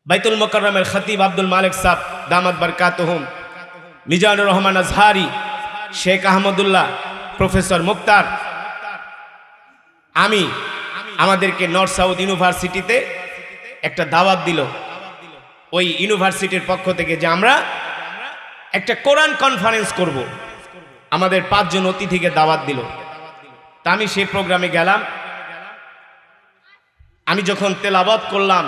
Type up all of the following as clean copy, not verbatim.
বাইতুল মোকাররমের খতিব আব্দুল মালিক সাহেব দামাত বরকাতুহুম, মিজানুর রহমান আজহারি, শেখ আহমদুল্লাহ, প্রফেসর মুক্তার, আমাদেরকে নর্থ সাউথ ইউনিভার্সিটিতে একটা দাওয়াত দিল ওই ইউনিভার্সিটির পক্ষ থেকে যে আমরা একটা কোরআন কনফারেন্স করব। আমাদের 5 জন অতিথিকে দাওয়াত দিল। তা আমি সেই প্রোগ্রামে গেলাম। আমি যখন তেলাওয়াত করলাম,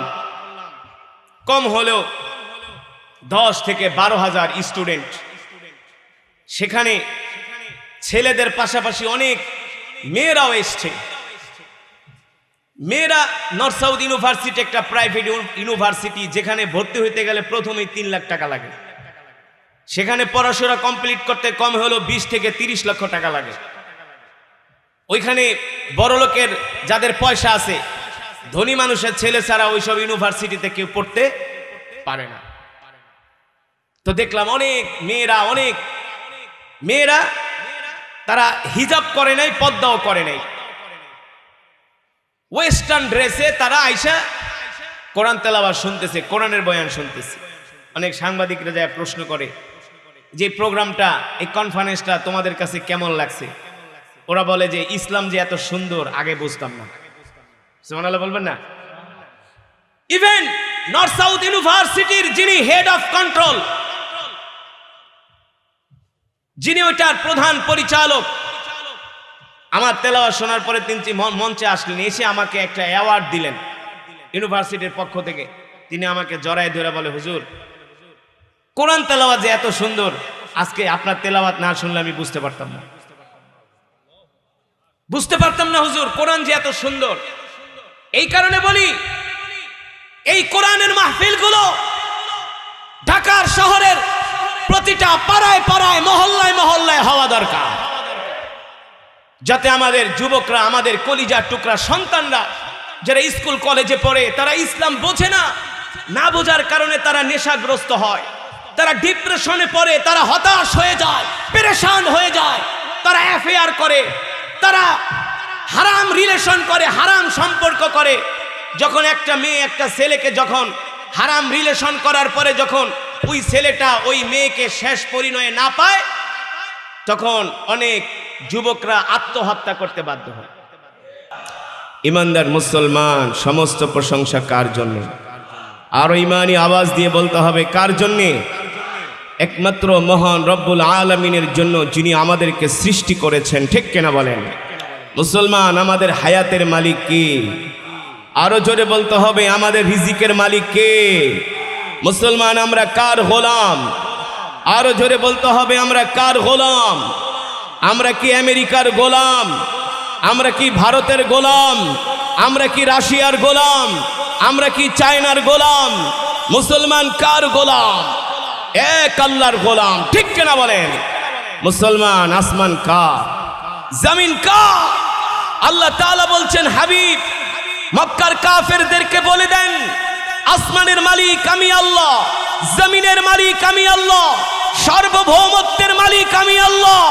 কম হলেও 10 থেকে 12,000 স্টুডেন্ট, সেখানে ছেলেদের পাশাপাশি অনেক মেয়েরাও এসছে। মেয়েরা নর্থ সাউথ ইউনিভার্সিটি একটা প্রাইভেট ইউনিভার্সিটি, যেখানে ভর্তি হইতে গেলে প্রথমেই 3 লাখ টাকা লাগে। সেখানে পড়াশোনা কমপ্লিট করতে কম হলেও 20 থেকে 30 লক্ষ টাকা লাগে। ওইখানে বড়লোকের যাদের পয়সা আছে, ধনী মানুষের ছেলে ছাড়া ওইসব ইউনিভার্সিটিতে কেউ পড়তে পারে না। তো দেখলাম অনেক মেয়েরা তারা হিজাব করে নাই, পর্দাও করে নাই, ওয়েস্টার্ন ড্রেসে তারা আইসা কোরআন তেলাওয়াত শুনতেছে, কোরআনের বয়ান শুনতেছে। অনেক সাংবাদিকরা যায় প্রশ্ন করে যে প্রোগ্রামটা, এই কনফারেন্সটা তোমাদের কাছে কেমন লাগছে? ওরা বলে যে ইসলাম যে এত সুন্দর আগে বুঝতাম না। সুবহানাল্লাহ বলবেন না? ইভেন নর্থ সাউথ ইউনিভার্সিটির যিনি হেড অফ কন্ট্রোল, যিনি ওইটার প্রধান পরিচালক, আমার তেলাওয়াত শোনার পরে তিনি মঞ্চে আসলেন, এসে আমাকে একটা অ্যাওয়ার্ড দিলেন ইউনিভার্সিটির পক্ষ থেকে। তিনি আমাকে জড়ায় ধরে বলে, হুজুর, কোরআন তেলাওয়াত যে এত সুন্দর, আজকে আপনার তেলাওয়াত না শুনলে আমি বুঝতে পারতাম না হুজুর, কোরআন যে এত সুন্দর। এই কারণে বলি, এই কোরআনের মাহফিলগুলো ঢাকার শহরের প্রতিটা পাড়ায় পাড়ায়, মহল্লায় মহল্লায় হওয়া দরকার, যাতে আমাদের যুবকরা, আমাদের কলিজার টুকরা সন্তানরা যারা স্কুল কলেজে পড়ে, তারা ইসলাম বোঝে না, না বোঝার কারণে তারা নেশাগ্রস্ত হয়, তারা ডিপ্রেশনে পড়ে, তারা হতাশ হয়ে যায়, পেরেশান হয়ে যায়, তারা অ্যাফেয়ার করে, তারা হারাম রিলেশন করে, হারাম সম্পর্ক করে। যখন একটা মেয়ে একটা ছেলেকে যখন হারাম রিলেশন করার পরে যখন ওই ছেলেটা ওই মেয়েকে শেষ পরিণয়ে না পায়, তখন অনেক যুবকরা আত্মহত্যা করতে বাধ্য হয়। ইমানদার মুসলমান, সমস্ত প্রশংসা কার জন্য? আরো ইমানি আওয়াজ দিয়ে বলতে হবে, কার জন্যে? একমাত্র মহান রব্বুল আলামিনের জন্য, যিনি আমাদেরকে সৃষ্টি করেছেন। ঠিক কিনা বলেন? মুসলমান, আমাদের হায়াতের মালিক কে? আরো জোরে বলতে হবে, আমাদের রিজিকের মালিক কে? মুসলমান, আমরা কার গোলাম? আরো জোরে বলতে হবে, আমরা কার গোলাম? আমরা কি আমেরিকার গোলাম? আমরা কি ভারতের গোলাম? আমরা কি রাশিয়ার গোলাম? আমরা কি চায়নার গোলাম? মুসলমান কার গোলাম? এক আল্লাহর গোলাম। ঠিক কিনা বলেন? মুসলমান, আসমান কার? জমিন কার? আল্লাহ তাআলা বলছেন, হাবিব মক্কার কাফেরদেরকে বলে দেন, আসমানের মালিক আমি আল্লাহ, জমিনের মালিক আমি আল্লাহ, সার্বভৌমত্বের মালিক আমি আল্লাহ,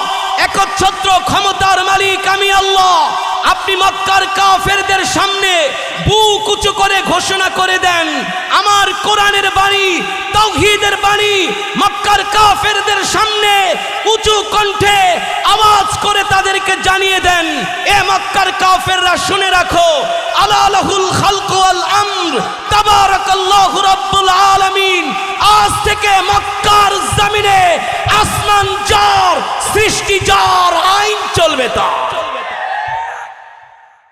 একচ্ছত্র ক্ষমতার মালিক আমি আল্লাহ। আপনি মক্কার কাফেরদের সামনে বুক উঁচু করে ঘোষণা করে দেন, আমার কোরআনের বাণী, তাওহীদের বাণী মক্কার কাফেরদের সামনে উঁচু কণ্ঠে আওয়াজ করে তাদেরকে জানিয়ে দেন, এ মক্কার কাফেররা শুনে রাখো, আলা লাহুল খালকু ওয়াল আমর, তাবারাকাল্লাহু রাব্বুল আলামিন। আজ থেকে মক্কার জমিনে আসমান যার, সৃষ্টি যার, আইন চলবে তার।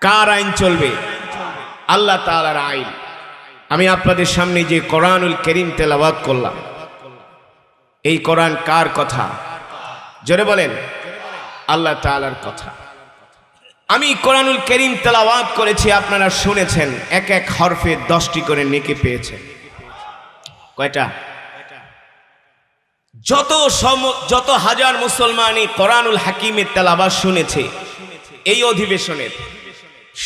কার আইন চলবে? আল্লাহ তাআলার আইন। আমি আপনাদের সামনে যে কোরআনুল কারীম তেলাওয়াত করলাম, এই কোরআন কার কথা? জোরে বলেন। আল্লাহ তাআলার কথা। আমি কোরআনুল কারীম তেলাওয়াত করেছি, আপনারা শুনেছেন, এক এক হরফে 10টি করে নেকি পেয়েছেন। কয়টা? যত হাজার মুসলমানই কোরআনুল হাকিমের তেলাওয়াত শুনেছে এই অধিবেশনের,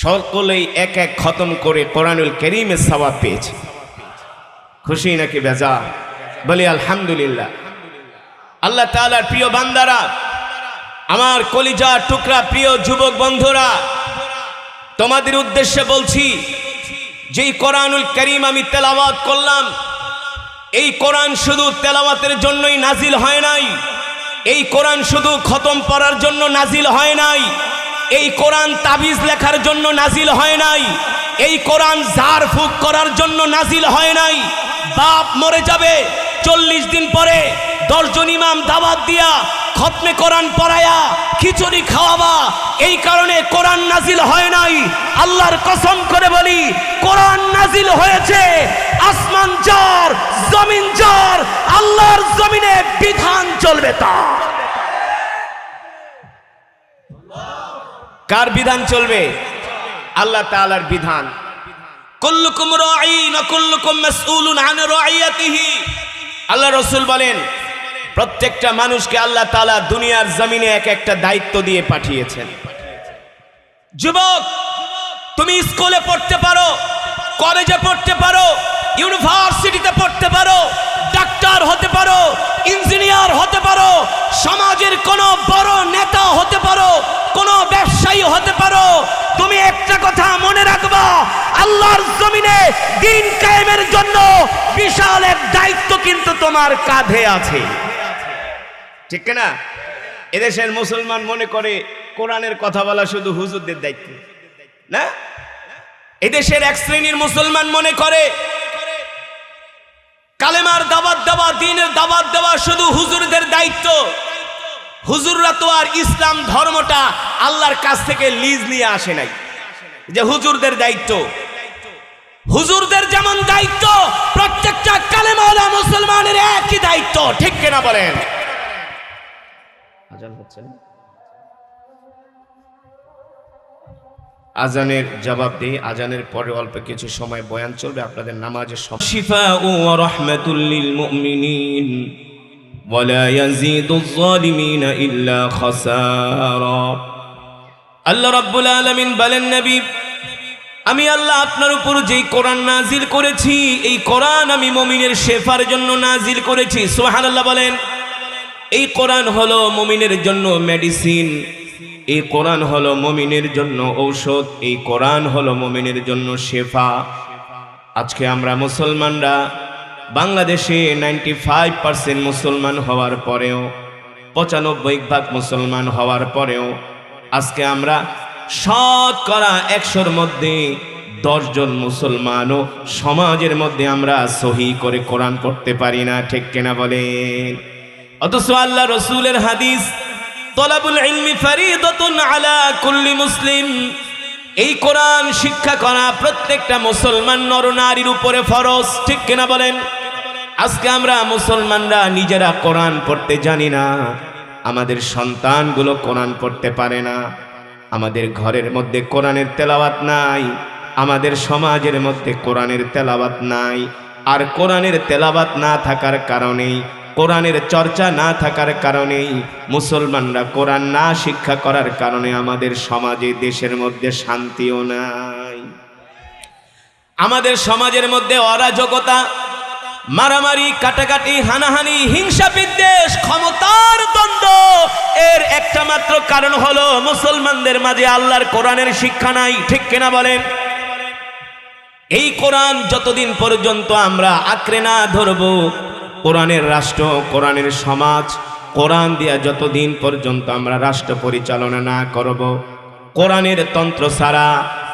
সকলেই এক এক খতম করে কোরআনুল কারীমের সওয়াব পেয়েছে। খুশি নাকি বেজার? বলি আলহামদুলিল্লাহ। আল্লাহ তাআলার প্রিয় বান্দারা, আমার কলিজার টুকরা প্রিয় যুবক বন্ধুরা, তোমাদের উদ্দেশ্যে বলছি, যেই কোরআনুল কারীম আমি তেলাওয়াত করলাম, এই কোরআন শুধু তেলাওয়াতের জন্যই নাজিল হয় নাই, এই কোরআন শুধু খতম পড়ার জন্য নাজিল হয় নাই, এই কোরআন তাবিজ লেখার জন্য নাজিল হয় নাই, এই কোরআন ঝাড় ফুঁক করার জন্য নাজিল হয় নাই। বাপ মরে যাবে, 40 দিন পরে 10 জন ইমাম দাওয়াত দিয়া খতমে কোরআন পড়ায়া খিচুড়ি খাওয়াবা, এই কারণে কোরআন নাজিল হয় নাই। আল্লাহর কসম করে বলি, কোরআন নাজিল হয়েছে আসমান যার, জমিন যার, আল্লাহর জমিনে বিধান চলবে তার। কার বিধান চলবে? আল্লাহ তাআলার বিধান। কুল্লুকুম রাঈন ওয়া কুল্লুকুম মাসউলুন আন রাইয়াতিহি। আল্লাহ রাসূল বলেন, প্রত্যেকটা মানুষকে আল্লাহ তাআলা দুনিয়ার জমিনে এক একটা দায়িত্ব দিয়ে পাঠিয়েছেন। যুবক, তুমি স্কুলে পড়তে পারো, কলেজে পড়তে পারো, ইউনিভার্সিটিতে পড়তে পারো, ডাক্তার হতে পারো, ইঞ্জিনিয়ার হতে পারো, সমাজের কোনো বড় নেতা হতে পারো, কোনো ব্যবসায়ী হতে পারো। তুমি একটা কথা মনে রাখবা, আল্লাহর জমিনে দ্বীন কায়েমের জন্য বিশাল এক দায়িত্ব কিন্তু তোমার কাঁধে আছে, ঠিক না? এদেশের মুসলমান মনে করে কোরআনের কথা বলা শুধু হুজুরদের দায়িত্ব, না। এদেশের এক শ্রেণীর মুসলমান মনে করে কালেমার দাওয়াত দেওয়া, দ্বীনের দাওয়াত দেওয়া শুধু হুজুরদের দায়িত্ব। হুজুররা তো আর ইসলাম ধর্মটা আল্লাহর কাছ থেকে লিজ নিয়ে আসে নাই যে হুজুরদের দায়িত্ব। হুজুরদের যেমন দায়িত্ব, প্রত্যেকটা কালেমাওয়ালা মুসলমানের একই দায়িত্ব, ঠিক কিনা বলেন? আজান হচ্ছে না, আজানের জবাব দিয়ে আজানের পরে অল্প কিছু সময় বয়ান চলবে, আপনাদের নামাজের শিফাউ ওয়া রাহমাতুল লিল মুমিনিন ওয়ালা ইয়াজিদুজ জালিমিনা ইল্লা খাসারা। আল্লাহ রাব্বুল আলামিন বলেন, নবী, আমি আল্লাহ আপনার উপর যেই কোরআন নাজিল করেছি, এই কোরআন আমি মুমিনের শেফার জন্য নাজিল করেছি। সুবহানাল্লাহ বলেন। এই কোরআন হলো মুমিনের জন্য মেডিসিন, এই কোরআন হলো মুমিনের জন্য ঔষধ, এই কোরআন হলো মুমিনের জন্য শেফা। আজকে আমরা মুসলমানরা বাংলাদেশে 95% মুসলমান হওয়ার পরেও, 95% মুসলমান হওয়ার পরেও আজকে আমরা শতকরা 100-র মধ্যে 10 জন মুসলমানও সমাজের মধ্যে আমরা সহি করে কোরআন পড়তে পারি না, ঠিক কিনা বলেন? অথচ আল্লাহ রসুলের হাদিস, তলাবুল ইলমি ফরিদাতুন আলা কুল্লি মুসলিম, এই কোরআন শিক্ষা করা প্রত্যেকটা মুসলমান নর নারীর উপরে ফরজ, ঠিক কিনা বলেন? আজকে আমরা মুসলমানরা নিজেরা কোরআন পড়তে জানি না, আমাদের সন্তানগুলো কোরআন পড়তে পারে না, আমাদের ঘরের মধ্যে কোরআনের তেলাওয়াত নাই, আমাদের সমাজের মধ্যে কোরআনের তেলাওয়াত নাই। আর কোরআনের তেলাওয়াত না থাকার কারণেই, কোরআনের চর্চা না থাকার কারণেই, মুসলমানরা কোরআন না শিক্ষা করার কারণে আমাদের সমাজে, দেশের মধ্যে শান্তিও নাই। আমাদের সমাজের মধ্যে অরাজকতা, মারামারি, কাটাকাটি, হানাহানি, হিংসা বিদ্বেষ, ক্ষমতার দ্বন্দ্ব, এর একটা মাত্র কারণ হলো মুসলমানদের মাঝে আল্লাহর কোরআনের শিক্ষা নাই, ঠিক কিনা বলেন? এই কোরআন যতদিন পর্যন্ত আমরা আঁকড়ে না ধরব, কোরআনের রাষ্ট্র, কোরআনের সমাজ, কোরআন দিয়া যতদিন পর্যন্ত আমরা রাষ্ট্র পরিচালনা না করব, কোরআনের তন্ত্র ছাড়া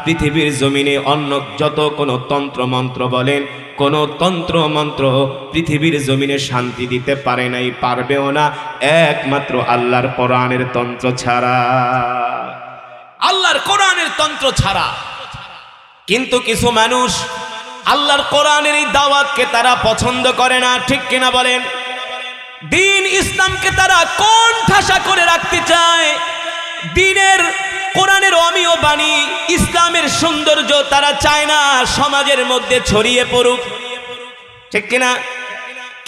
পৃথিবীর জমিনে অন্য যত কোনো তন্ত্র মন্ত্র বলেন, কোনো তন্ত্র মন্ত্র পৃথিবীর জমিনে শান্তি দিতে পারে নাই, পারবেও না, একমাত্র আল্লাহর কোরআনের তন্ত্র ছাড়া, আল্লাহর কোরআনের তন্ত্র ছাড়া। কিন্তু কিছু মানুষ আল্লাহর কোরআনের এই দাওয়াতকে তারা পছন্দ করে না, ঠিক কিনা বলেন? দ্বীন ইসলামকে তারা কোণঠাসা করে রাখতে চায়, দ্বীনের কোরআনের অমীয় বাণী, ইসলামের সৌন্দর্য তারা চায় না সমাজের মধ্যে ছড়িয়ে পড়ুক, ঠিক কিনা?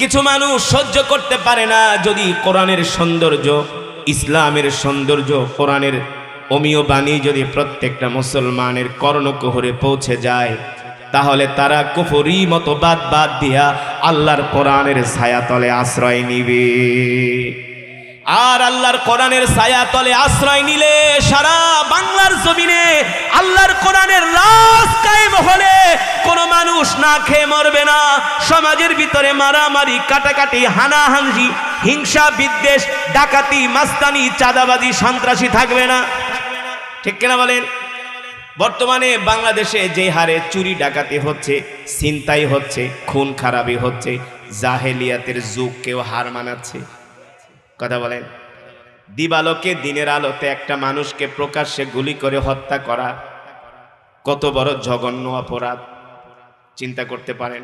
কিছু মানুষ সহ্য করতে পারে না যদি কোরআনের সৌন্দর্য, ইসলামের সৌন্দর্য, কোরআনের অমীয় বাণী যদি প্রত্যেকটা মুসলমানের কর্ণকুহরে পৌঁছে যায়, তাহলে তারা কুফরি মতবাদ বাদ দিয়া আল্লাহর কোরআনের ছায়াতলে আশ্রয় নিবে। আর আল্লাহর কোরআনের ছায়া তলে আশ্রয় নিলে সারা বাংলার জমিনে আল্লাহর কোরআনের রাজ কায়েম হলে কোনো মানুষ না খেয়ে মরবে না। সমাজের ভিতরে মারামারি, কাটাকাটি, হানাহানি, হিংসা, বিদ্বেষ, ডাকাতি, মাস্তানি, চাঁদাবাজি, সন্ত্রাসী থাকবে না। ঠিক কিনা বলেন? বর্তমানে বাংলাদেশে যে হারে চুরি ডাকাতি হচ্ছে, ছিনতাই হচ্ছে, খুন খারাপি হচ্ছে, জাহেলিয়াতের যুগ কেউ হার মানাচ্ছে। কথা বলেন? দিবালোকে দিনের আলোতে একটা মানুষকে প্রকাশ্যে গুলি করে হত্যা করা কত বড় জঘন্য অপরাধ চিন্তা করতে পারেন?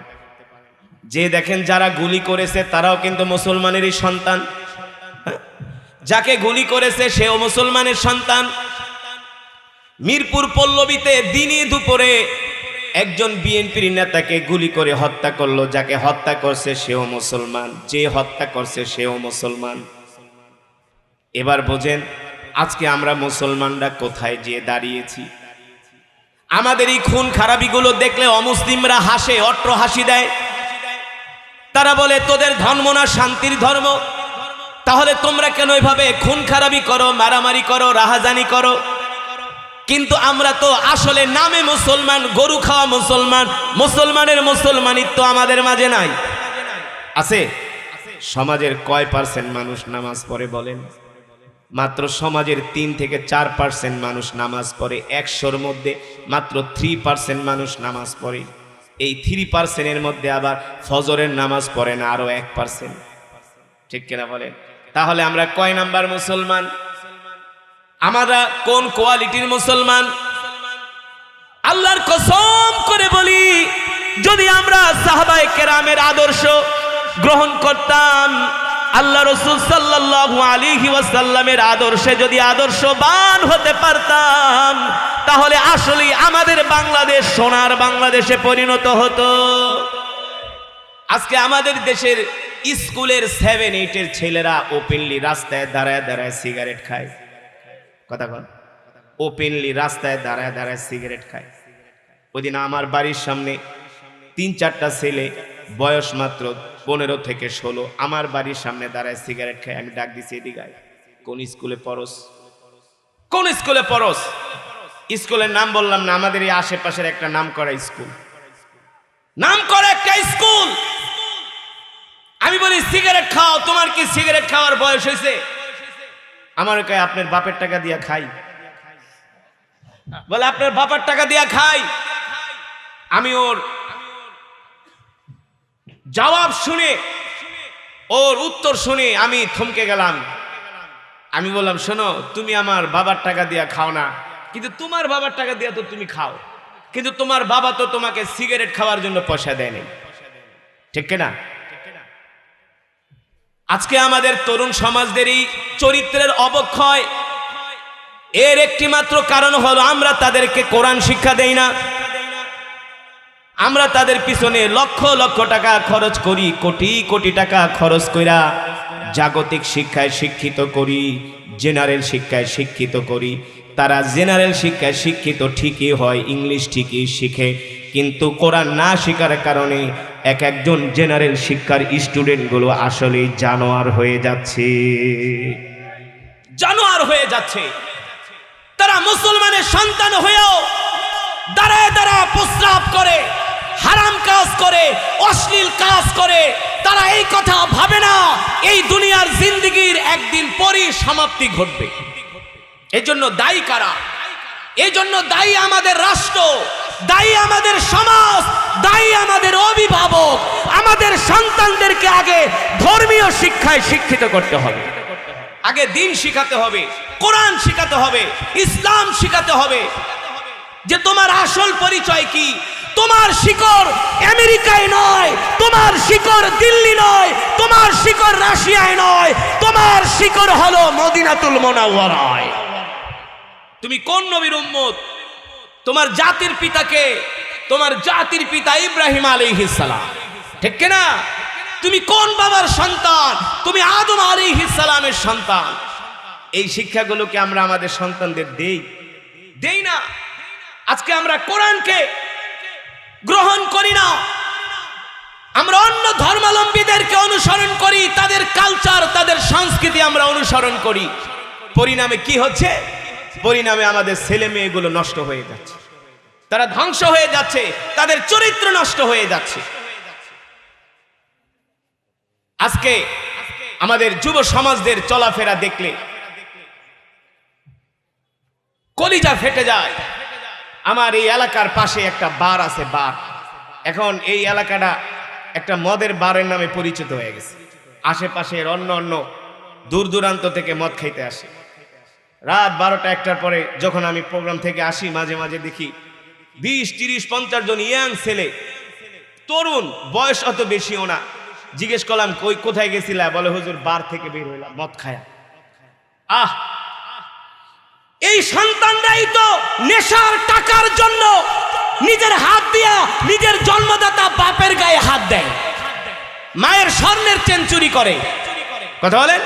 যে দেখেন যারা গুলি করেছে তারাও কিন্তু মুসলমানেরই সন্তান, যাকে গুলি করেছে সেও মুসলমানের সন্তান। মিরপুর পল্লবীতে দিনে দুপুরে একজন বিএনপির নেতাকে গুলি করে হত্যা করলো, যাকে হত্যা করছে সেও মুসলমান, যে হত্যা করছে সেও মুসলমান। এবার বোঝেন আজকে আমরা মুসলমানরা কোথায় গিয়ে দাঁড়িয়েছি। আমাদের এই খুন খারাপিগুলো দেখলে অমুসলিমরা হাসে, অট্র হাসি দেয়। তারা বলে তোদের ধর্ম না শান্তির ধর্ম, তাহলে তোমরা কেন এভাবে খুন খারাপি করো, মারামারি করো, রাহাজানি করো? কিন্তু আমরা তো আসলে নামে মুসলমান, গরু খাওয়া মুসলমান। মুসলমানের মুসলমানিত্ব আমাদের মাঝে নাই। আছে? সমাজের কয় পার্সেন্ট মানুষ নামাজ পড়ে বলেন? মাত্র সমাজের 3 থেকে 4% মানুষ নামাজ পড়ে। 100-র মধ্যে মাত্র 3% মানুষ নামাজ পড়ে। এই 3%-এর মধ্যে আবার ফজরের নামাজ পড়ে না আরো 1%। ঠিক কিনা বলেন? তাহলে আমরা কয় নাম্বার মুসলমান? আমরা কোন কোয়ালিটির মুসলমান? আল্লাহর কসম করে বলি, যদি আমরা সাহাবায়ে কেরামের আদর্শ গ্রহণ করতাম, আল্লাহ রাসূল সাল্লাল্লাহু আলাইহি ওয়াসাল্লামের আদর্শে যদি আদর্শবান হতে পারতাম, তাহলে আসলে আমাদের বাংলাদেশ সোনার বাংলাদেশে পরিণত হতো। আজকে আমাদের দেশের স্কুলের 7-8-এর ছেলেরা ওপেনলি রাস্তায় দাঁড়ায় দাঁড়ায় সিগারেট খায়। কথা বল, ওপেনলি রাস্তায় দাঁড়ায় দাঁড়ায় সিগারেট খায়। ওইদিন আমার বাড়ির সামনে 3-4টা ছেলে বয়স মাত্র 15 থেকে 16 আমার বাড়ির সামনে দাঁড়ায় সিগারেট খায়। আমি ডাক দিছি, এদিকে আয়। কোন স্কুলে পড়স? কোন স্কুলে পড়স? স্কুলের নাম বললাম না, আমাদের এই আশেপাশের একটা নাম করা স্কুল, নাম করা একটা স্কুল। আমি বলি সিগারেট খাও, তোমার কি সিগারেট খাওয়ার বয়স হয়েছে? আমার কয় আপনার বাপের টাকা দিয়া খাই। বলে আপনার বাপের টাকা দিয়া খাই। আমি ওর জবাব শুনে, ওর উত্তর শুনে আমি থমকে গেলাম। আমি বললাম, শোনো, তুমি আমার বাবার টাকা দিয়া খাও না, কিন্তু তোমার বাবার টাকা দিয়া তো তুমি খাও, কিন্তু তোমার বাবা তো তোমাকে সিগারেট খাওয়ার জন্য পয়সা দেয়নি। ঠিক কিনা? আজকে আমাদের তরুণ সমাজদের এই চরিত্রের অবক্ষয়, এর একটি মাত্র কারণ হলো আমরা তাদেরকে কোরআন শিক্ষা দেই না। আমরা তাদের পিছনে লক্ষ লক্ষ টাকা খরচ করি, কোটি কোটি টাকা খরচ কইরা জাগতিক শিক্ষায় শিক্ষিত করি, জেনারেল শিক্ষায় শিক্ষিত করি। তারা জেনারেল শিক্ষায় শিক্ষিত ঠিকই হয়, ইংলিশ ঠিকই শিখে, কিন্তু কোরআন না শেখার কারণে একজন জেনারেল শিক্ষার স্টুডেন্টগুলো আসলে জানোয়ার হয়ে যাচ্ছে, জানোয়ার হয়ে যাচ্ছে। তারা মুসলমানের সন্তান হয়েও দাঁড়ায় দাঁড়ায় প্রস্রাব করে, হারাম কাজ করে, অশ্লীল কাজ করে। তারা এই কথা ভাবে না এই দুনিয়ার জিন্দেগির একদিন পরই সমাপ্তি ঘটবে। এই জন্য দায়ী কারা? এই জন্য দায়ী আমাদের রাষ্ট্র, দায়ী আমাদের সমাজ, দায়ী আমাদের অভিভাবক। আমাদের সন্তানদেরকে আগে ধর্মীয় শিক্ষায় শিক্ষিত করতে হবে, আগে দিন শিখাতে হবে, কোরআন শিখাতে হবে, ইসলাম শিখাতে হবে, যে তোমার আসল পরিচয় কি। তোমার শিকড় আমেরিকায় নয়, তোমার শিকড় দিল্লি নয়, তোমার শিকড় রাশিয়ায় নয়, তোমার শিকড় হলো মদিনাতুল মুনাওয়ারায়। তুমি কোন নবীর উম্মত? তোমার জাতির পিতাকে, তোমার জাতির পিতা ইব্রাহিম আলাইহিস সালাম, ঠিক কিনা? তুমি কোন বাবার সন্তান? তুমি আদম আলাইহিস সালামের সন্তান। এই শিক্ষাগুলোকে আমরা আমাদের সন্তানদের দেই না। আজকে আমরা কোরআনকে গ্রহণ করি না। আমরা অন্য ধর্মাবলম্বীদেরকে অনুসরণ করি, তাদের কালচার, তাদের সংস্কৃতি আমরা অনুসরণ করি। পরিণামে কি হচ্ছে? পরিণামে আমাদের ছেলে মেয়েগুলো নষ্ট হয়ে যাচ্ছে, তারা ধ্বংস হয়ে যাচ্ছে, তাদের চরিত্র নষ্ট হয়ে যাচ্ছে। আজকে আমাদের যুব সমাজদের চলাফেরা দেখলে কলিজা ফেটে যায়। আমার এই এলাকার পাশে একটা বার আছে, বার। এখন এই এলাকাটা একটা মদের বারের নামে পরিচিত হয়ে গেছে। আশেপাশের অন্য অন্য দূর দূরান্ত থেকে মদ খাইতে আসে। রাত 12টা 1টার পরে যখন আমি প্রোগ্রাম থেকে আসি, মাঝে মাঝে দেখি 20, 30, 50 জন ইয়াং ছেলে, তরুণ, বয়স অত বেশিও না। জিজ্ঞেস করলাম কই কোথায় গেছিলা? বলে হুজুর বার থেকে বের হইলাম মদ খায়া। এই সন্তানরাই তো নেশার টাকার জন্য নিজের হাত দিয়া নিজের জন্মদাতা বাপের গায়ে হাত দেয়, মায়ের স্বর্ণের চেন চুরি করে। কথা বলেন?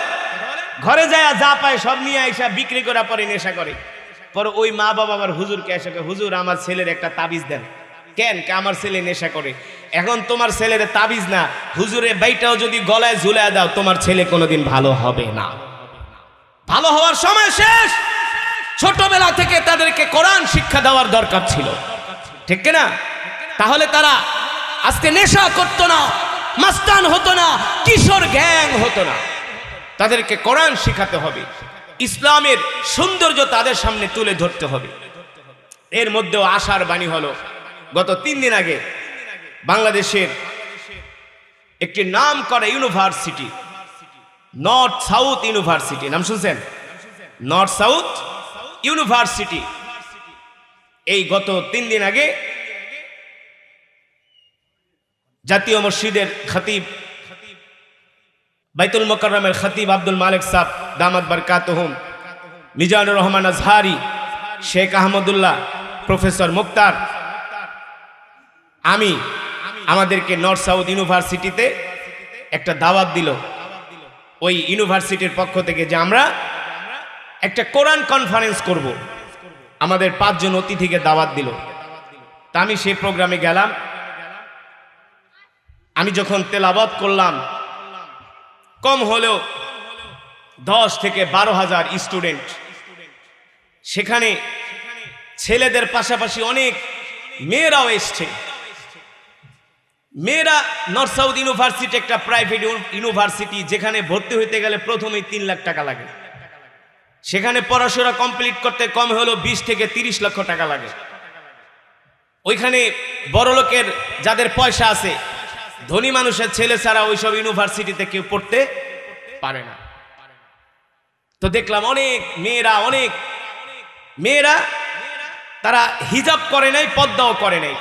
ঘরে যায় যা পায় সব নিয়ে আইসা বিক্রি করা পরে নেশা করে। পরে ওই মা বাবা আবার হুজুরকে এসে হুজুর আমার ছেলের একটা তাবিজ দেন। কেন? আমার ছেলে নেশা করে। এখন তোমার ছেলের তাবিজ না, হুজুরের বাইটাও যদি গলায় ঝুলায় দাও তোমার ছেলে কোনোদিন ভালো হবে না। ভালো হওয়ার সময় শেষ। ছোটবেলা থেকে তাদেরকে কোরআন শিক্ষা দেওয়ার দরকার ছিল, ঠিক কিনা? তাহলে তারা আজকে নেশা করতো না, মাস্তান হতো না, কিশোর গ্যাং হতো না। তাদেরকে কোরআন শিখাতে হবে, ইসলামের সৌন্দর্য তাদের সামনে তুলে ধরতে হবে। এর মধ্যেও আশার বাণী হলো, গত 3 দিন আগে বাংলাদেশের একটি নাম করা ইউনিভার্সিটি, নর্থ সাউথ ইউনিভার্সিটি, নাম শুনছেন? নর্থ সাউথ ইউনিভার্সিটি, এই গত 3 দিন আগে জাতীয় মসজিদের খতিব, বাইতুল মোকাররমের খতিব আব্দুল মালিক সাহেব দামাত বরকাতুহুম, মিজানুর রহমান আজহারি, শেখ আহমদুল্লাহ, প্রফেসর মুক্তার, আমাদেরকে নর্থ সাউথ ইউনিভার্সিটিতে একটা দাওয়াত দিল ওই ইউনিভার্সিটির পক্ষ থেকে যে আমরা একটা কোরআন কনফারেন্স করব। আমাদের 5 জন অতিথিকে দাওয়াত দিল। তা আমি সেই প্রোগ্রামে গেলাম। আমি যখন তেলাওয়াত করলাম, কম হলেও 10 থেকে 12,000 স্টুডেন্ট সেখানে, ছেলেদের পাশাপাশি অনেক মেয়েরাও এসছে। মেয়েরা, নর্থ সাউথ ইউনিভার্সিটি একটা প্রাইভেট ইউনিভার্সিটি, যেখানে ভর্তি হইতে গেলে প্রথমেই 3 লাখ টাকা লাগে। সেখানে পড়াশোনা কমপ্লিট করতে কম হলো 20 থেকে 30 লক্ষ টাকা লাগে। ওইখানে বড় লোকের যাদের পয়সা আছে, ধনী মানুষের ছেলে ছাড়া ওইসব ইউনিভার্সিটিতে কেউ পড়তে পারে না। তো দেখলাম অনেক মেয়েরা তারা হিজাব করে নাই, পর্দাও করে নাই,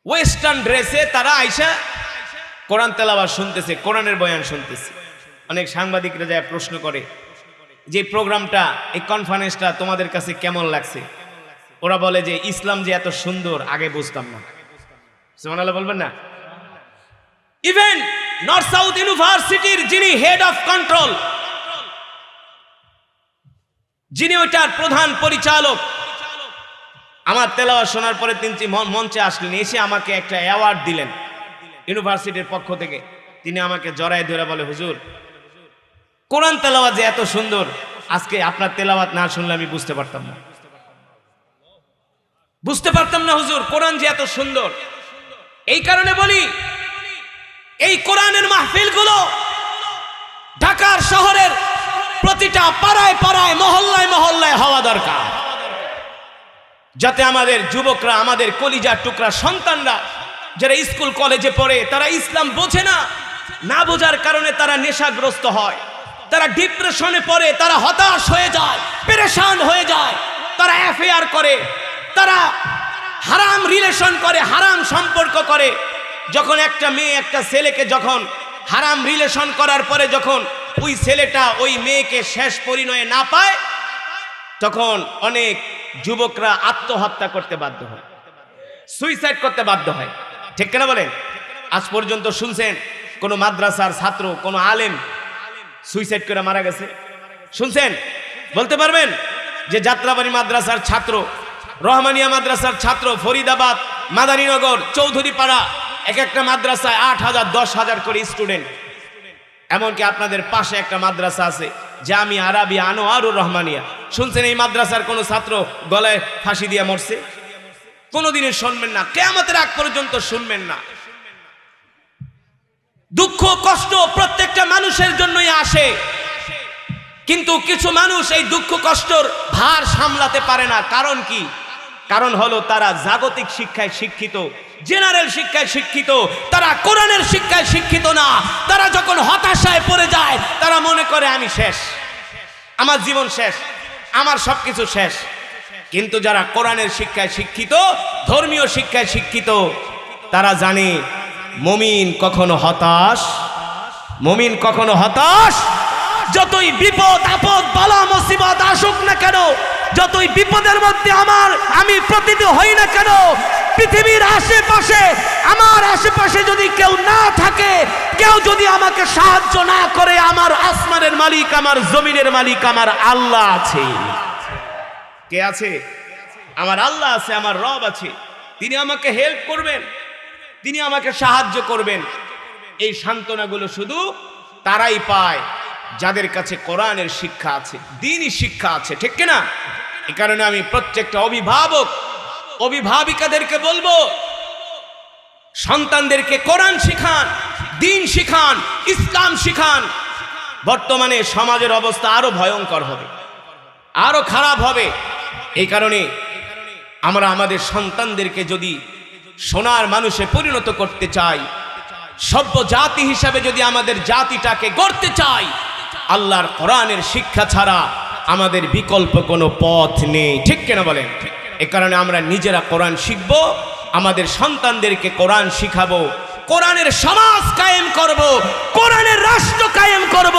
ওয়েস্টার্ন ড্রেসে তারা আইসা কোরআন তেলাওয়াত শুনতেছে, কোরআনের বয়ান শুনতেছে। অনেক সাংবাদিকরা যায় প্রশ্ন করে যে প্রোগ্রামটা, এই কনফারেন্সটা তোমাদের কাছে কেমন লাগছে? ওরা বলে যে ইসলাম যে এত সুন্দর আগে বুঝতাম না। সুবহানাল্লাহ বলবেন না? ইভেন নর্থ সাউথ ইউনিভার্সিটির যিনি হেড অফ কন্ট্রোল, যিনি ওইটার প্রধান পরিচালক, আমার তেলাওয়াত শোনার পরে তিনি মঞ্চে আসলেন, এসে আমাকে একটা অ্যাওয়ার্ড দিলেন ইউনিভার্সিটির পক্ষ থেকে। তিনি আমাকে জড়ায় ধরে বলে, হুজুর কোরআন তেলাওয়াত যে এত সুন্দর, আজকে আপনার তেলাওয়াত না শুনলে আমি বুঝতে পারতাম না হুজুর, কোরআন যে এত সুন্দর। এই কারণে বলি, এই কোরআনের মাহফিলগুলো ঢাকার শহরের প্রতিটা পাড়ায় পাড়ায়, মহল্লায় মহল্লায় হওয়া দরকার, যাতে আমাদের যুবকরা, আমাদের কলিজার টুকরা সন্তানরা যারা স্কুল কলেজে পড়ে, তারা ইসলাম বোঝে না, না বোঝার কারণে তারা নেশাগ্রস্ত হয়, তারা ডিপ্রেশনে পড়ে, তারা হতাশ হয়ে যায়, পেরেশান হয়ে যায়, তারা অ্যাফেয়ার করে, তারা হারাম রিলেশন করে, হারাম সম্পর্ক করে। যখন একটা মেয়ে একটা ছেলেকে যখন হারাম রিলেশন করার পরে যখন ওই ছেলেটা ওই মেয়েকে শেষ পরিণয়ে না পায়, তখন অনেক যুবকরা আত্মহত্যা করতে বাধ্য হয়, সুইসাইড করতে বাধ্য হয়, ঠিক কিনা বলেন? আজ পর্যন্ত শুনছেন কোন মাদ্রাসার ছাত্র, কোন আলেম সুইসাইড করে মারা গেছে? শুনছেন? বলতে পারবেন যে যাত্রাবাড়ি মাদ্রাসার ছাত্র, রহমানিয়া মাদ্রাসার ছাত্র, ফরিদাবাদ, মাদারীনগর, চৌধুরীপাড়া, এক একটা মাদ্রাসায় 8,000 10,000 করে স্টুডেন্ট। এমনকি আপনাদের পাশে একটা মাদ্রাসা আছে জামিয়া আরাবিয়া আনোয়ারুর রহমানিয়া, শুনছেন এই মাদ্রাসার কোনো ছাত্র গলায় ফাঁসি দিয়ে মরছে? কোনোদিনই শুনবেন না, কিয়ামতের আগ পর্যন্ত শুনবেন না। দুঃখ কষ্ট প্রত্যেকটা মানুষের জন্যই আসে, কিন্তু কিছু মানুষ এই দুঃখ কষ্টর ভার সামলাতে পারে না। কারণ কি? কারণ হলো তারা জাগতিক শিক্ষায় শিক্ষিত, জেনারেল শিক্ষায় শিক্ষিত, তারা কোরআনের শিক্ষায় শিক্ষিত না। তারা যখন হতাশায় পড়ে যায় তারা মনে করে আমি শেষ, আমার জীবন শেষ, আমার সবকিছু শেষ। কিন্তু যারা কোরআনের শিক্ষায় শিক্ষিত, ধর্মীয় শিক্ষায় শিক্ষিত, তারা জানে মুমিন কখনো হতাশ, যতই বিপদ আপদ বালা মুসিবত আসুক না কেন, যতই বিপদের মধ্যে আমি পতিত হই না কেন, পৃথিবীর আশেপাশে আমার আশেপাশে যদি কেউ না থাকে, কেউ যদি আমাকে সাহায্য না করে, আমার আসমানের মালিক, আমার জমিনের মালিক, আমার আল্লাহ আছে। কে আছে? আমার আল্লাহ আছে, আমার রব আছে। তিনি আমাকে হেল্প করবেন, তিনি আমাকে সাহায্য করবেন। এই সান্ত্বনাগুলো শুধু তারাই পায় যাদের কাছে কোরআনের শিক্ষা আছে, দ্বীনি শিক্ষা আছে, ঠিক কিনা? এই কারণে আমি প্রত্যেকটা অভিভাবিকাদেরকে বলবো, সন্তানদেরকে কোরআন শিখান, দ্বীন শিখান, ইসলাম শিখান। বর্তমানে সমাজের অবস্থা আরো ভয়ঙ্কর হবে, আরো খারাপ হবে। এই কারণে আমরা আমাদের সন্তানদেরকে যদি সোনার মানুষে পরিণত করতে চাই, সভ্য জাতি হিসাবে যদি আমাদের জাতিটাকে গড়তে চাই, আল্লাহর কোরআনের শিক্ষা ছাড়া আমাদের বিকল্প কোনো পথ নেই, ঠিক কিনা বলেন? এ কারণে আমরা নিজেরা কোরআন শিখব, আমাদের সন্তানদেরকে কোরআন শিখাবো, কোরআনের সমাজ কায়েম করব, কোরআনের রাষ্ট্র কায়েম করব,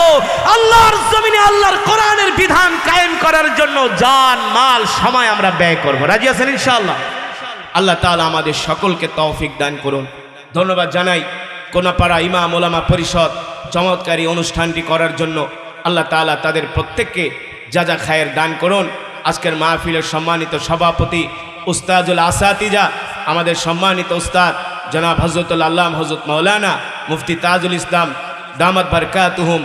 আল্লাহর জমিনে আল্লাহর কোরআনের বিধান কায়েম করার জন্য জান মাল সময় আমরা ব্যয় করব। রাজি আছেন ইনশাআল্লাহ? আল্লাহ তাআলা আমাদের সকলকে তৌফিক দান করুন। ধন্যবাদ জানাই কোনাপাড়া ইমাম ওলামা পরিষদ চমৎকারী অনুষ্ঠানটি করার জন্য। আল্লাহ তাআলা তাদের প্রত্যেককে যা যা খায়ের দান করুন। আজকের মাহফিলের সম্মানিত সভাপতি উস্তাদুল আসাতিজা, আমাদের সম্মানিত উস্তাদ জনাব হযরতুল আল্লামা হযরত মাওলানা মুফতি তাজুল ইসলাম দামাত বারকাতুহুম,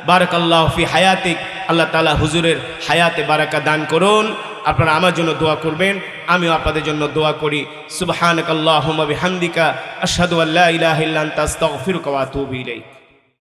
বারাকাল্লাহু ফি হায়াতিক। আল্লাহ তাআলা হুজুরের হায়াতে বারাকা দান করুন। আপনারা আমার জন্য দোয়া করবেন, আমিও আপনাদের জন্য দোয়া করি। সুবহানাকাল্লাহুম্মা বিহামদিকা আশহাদু আল্লা ইলাহা ইল্লা আনতা আস্তাগফিরুকা ওয়া আতুবু ইলাইক।